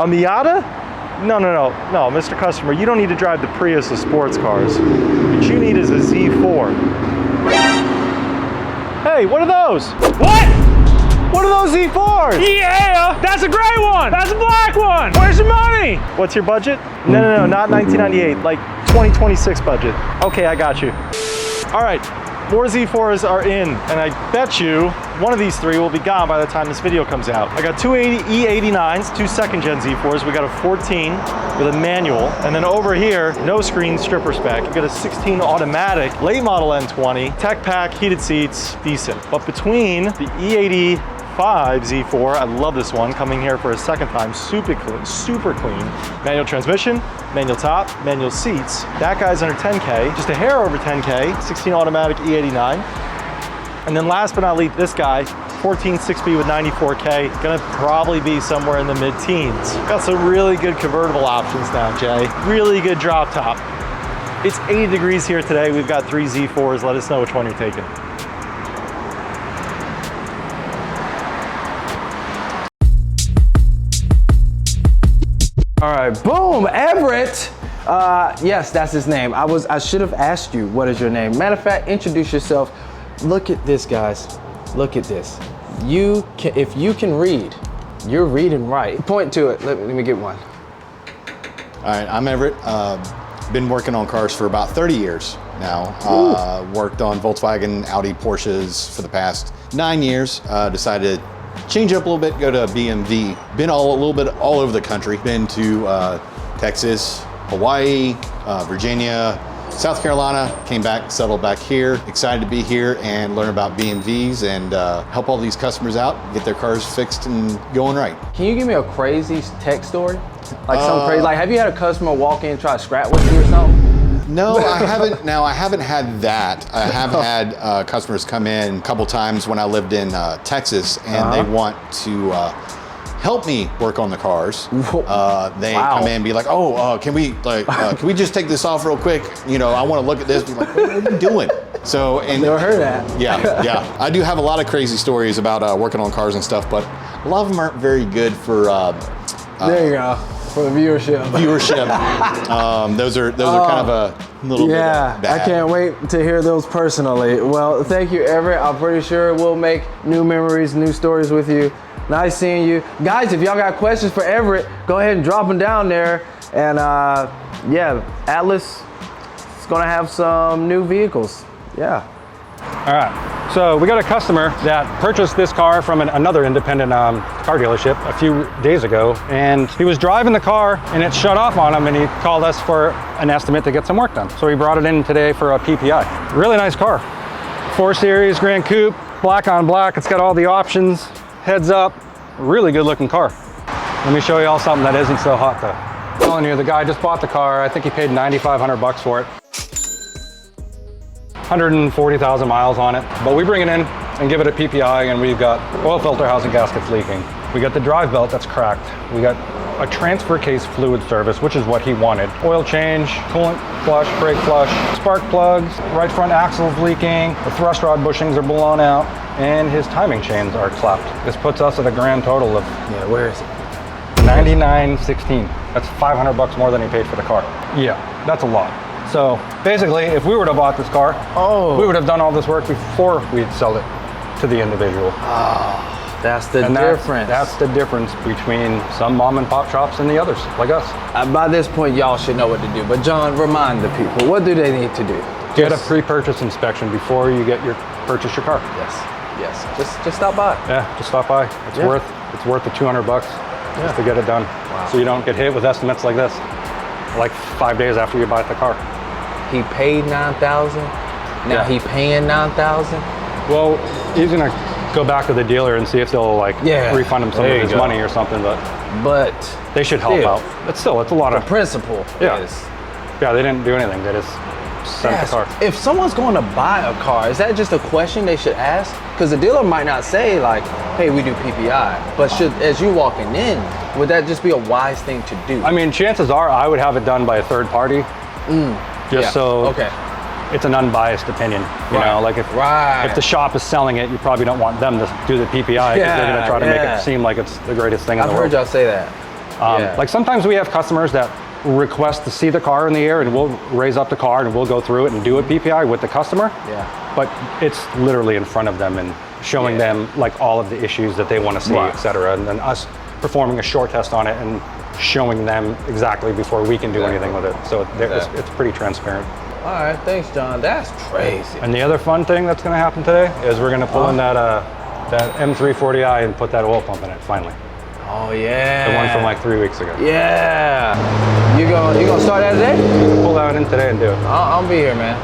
A Miata? No, Mr. Customer, you don't need to drive the Prius of sports cars. What you need is a Z4. Hey, what are those? What? What are those Z4s? Yeah, that's a gray one. That's a black one. Where's your money? What's your budget? No, not 1998, like 2026 budget. Okay, I got you. All right, more Z4s are in, and I bet you one of these three will be gone by the time this video comes out. I got two E89s, two second gen Z4s. We got a 14 with a manual, and then over here, no screen stripper spec. You got a 16 automatic, late model N20, tech pack, heated seats, decent. But between the E85 Z4, I love this one, coming here for a second time, super clean. Manual transmission, manual top, manual seats. That guy's under 10K, just a hair over 10K, 16 automatic E89. And then last but not least, this guy, 14 6B with 94K, gonna probably be somewhere in the mid-teens. Got some really good convertible options now, Jay. Really good drop top. It's 80 degrees here today. We've got 3 Z4s. Let us know which one you're taking. All right, boom, Everett. Yes, that's his name. I should have asked you, what is your name? Matter of fact, introduce yourself. Look at this, guys. Look at this. If you can read, you're reading right. Point to it. Let me get one. All right, I'm Everett. Been working on cars for about 30 years now. Worked on Volkswagen, Audi, Porsches for the past 9 years. Decided to change up a little bit, go to BMW. Been a little bit all over the country. Been to Texas, Hawaii, Virginia, South Carolina, came back, settled back here. Excited to be here and learn about BMWs and help all these customers out, get their cars fixed and going right. Can you give me a crazy tech story? Like some crazy, like have you had a customer walk in and try to scrap with you or something? No, I haven't. Now, I haven't had that. I have had customers come in a couple times when I lived in Texas and they want to help me work on the cars. They come in and be like, oh, can we just take this off real quick? You know, I want to look at this. Be like, what are you doing? So, and never heard that. Yeah. I do have a lot of crazy stories about working on cars and stuff, but a lot of them aren't very good for. There you go. For the viewership. Those are kind of a little bit bad. I can't wait to hear those personally. Well, thank you, Everett. I'm pretty sure we'll make new memories, new stories with you. Nice seeing you. Guys, if y'all got questions for Everett, go ahead and drop them down there. And yeah, Atlas is gonna have some new vehicles. Yeah. All right, so we got a customer that purchased this car from another independent car dealership a few days ago, and he was driving the car and it shut off on him, and he called us for an estimate to get some work done. So he brought it in today for a PPI. Really nice car. 4 Series Gran Coupe, black on black. It's got all the options, heads up, really good looking car. Let me show you all something that isn't so hot though. I'm telling you, the guy just bought the car. I think he paid $9,500 for it. 140,000 miles on it, but we bring it in and give it a PPI, and we've got oil filter housing gaskets leaking. We got the drive belt that's cracked. We got a transfer case fluid service, which is what he wanted. Oil change, coolant flush, brake flush, spark plugs, right front axle's leaking, the thrust rod bushings are blown out, and his timing chains are clapped. This puts us at a grand total of, where is it? $99.16. That's $500 more than he paid for the car. Yeah, that's a lot. So basically, if we were to bought this car, we would have done all this work before we'd sell it to the individual. That's the difference. That's the difference between some mom and pop shops and the others, like us. By this point, y'all should know what to do. But John, remind the people, what do they need to do? Get a pre-purchase inspection before you purchase your car. Yes. Just stop by. Yeah, just stop by. It's worth the $200 just to get it done. Wow. So you don't get hit with estimates like this, like 5 days after you buy the car. He paid $9,000. Now he paying $9,000. Well, he's gonna go back to the dealer and see if they'll refund him some of his money or something. But they should help out. But still, it's a lot of principle. Yeah, they didn't do anything. They just sent the car. If someone's going to buy a car, is that just a question they should ask? Because the dealer might not say like, "Hey, we do PPI," but as you walking in, would that just be a wise thing to do? I mean, chances are I would have it done by a third party. So it's an unbiased opinion, you know, like if the shop is selling it, you probably don't want them to do the PPI because they're going to try to make it seem like it's the greatest thing in the world. I've heard y'all say that. Like sometimes we have customers that request to see the car in the air, and we'll raise up the car and we'll go through it and do a PPI with the customer. Yeah. But it's literally in front of them and showing them like all of the issues that they want to see, et cetera. And then us performing a short test on it and showing them exactly before we can do anything with it. So it's pretty transparent. All right, thanks, John. That's crazy. And the other fun thing that's going to happen today is we're going to pull in that M340i and put that oil pump in it finally. Oh yeah. The one from like 3 weeks ago. Yeah. You gonna start that today? Pull that one in today and do it. I'll be here, man.